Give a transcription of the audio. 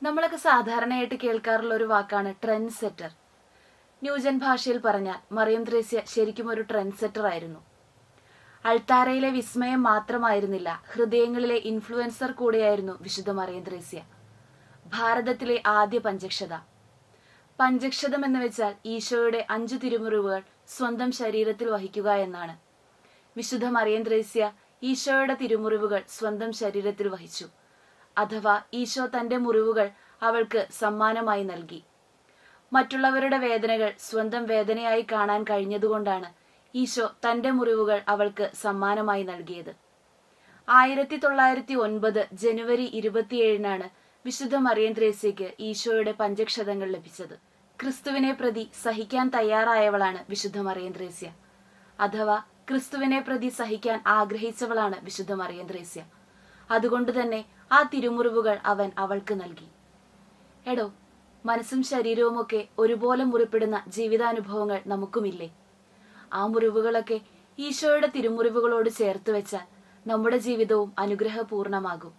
നമ്മളൊക്കെ സാധാരണയായിട്ട് കേൾക്കാറുള്ള ഒരു വാക്കാണ് ട്രെൻഡ് സെറ്റർ. ന്യൂജൻ ഭാഷയിൽ പറഞ്ഞാൽ മറിയം ത്രേസ്യ ശരിക്കും ഒരു ട്രെൻഡ് സെറ്റർ ആയിരുന്നു. അൾത്താരയിലെ വിസ്മയം മാത്രമായിരുന്നില്ല, ഹൃദയങ്ങളിലെ ഇൻഫ്ലുവൻസർ കൂടെയായിരുന്നു വിശുദ്ധ മറിയം ത്രേസ്യ. ഭാരതത്തിലെ ആദ്യ പഞ്ചക്ഷത. പഞ്ചക്ഷതം എന്ന് വെച്ചാൽ ഈശോയുടെ 5 തിരുമുറിവുകൾ സ്വന്തം ശരീരത്തിൽ വഹിക്കുക എന്നാണ്. വിശുദ്ധ മറിയം ത്രേസ്യ ഈശോയുടെ തിരുമുറിവുകൾ സ്വന്തം ശരീരത്തിൽ വഹിച്ചു. അഥവാ ഈശോ തന്റെ മുറിവുകൾ അവൾക്ക് സമ്മാനമായി നൽകി. മറ്റുള്ളവരുടെ വേദനകൾ സ്വന്തം വേദനയായി കാണാൻ കഴിഞ്ഞതുകൊണ്ടാണ് ഈശോ തന്റെ മുറിവുകൾ അവൾക്ക് സമ്മാനമായി നൽകിയത്. 1909 ജനുവരി 27 വിശുദ്ധ മറിയം ത്രേസ്യയ്ക്ക് ഈശോയുടെ പഞ്ചക്ഷതങ്ങൾ ലഭിച്ചത്. ക്രിസ്തുവിനെ പ്രതി സഹിക്കാൻ തയ്യാറായവളാണ് വിശുദ്ധ മറിയം ത്രേസ്യ. അഥവാ ക്രിസ്തുവിനെ പ്രതി സഹിക്കാൻ ആഗ്രഹിച്ചവളാണ് വിശുദ്ധ മറിയം ത്രേസ്യ. അതുകൊണ്ട് തന്നെ ആ തിരുമുറിവുകൾ അവൻ അവൾക്ക് നൽകി. എടോ, മനസ്സും ശരീരവുമൊക്കെ ഒരുപോലെ മുറിപ്പെടുന്ന ജീവിതാനുഭവങ്ങൾ നമുക്കുമില്ലേ? ആ മുറിവുകളൊക്കെ ഈശോയുടെ തിരുമുറിവുകളോട് ചേർത്ത് വെച്ചാൽ നമ്മുടെ ജീവിതവും അനുഗ്രഹപൂർണമാകും.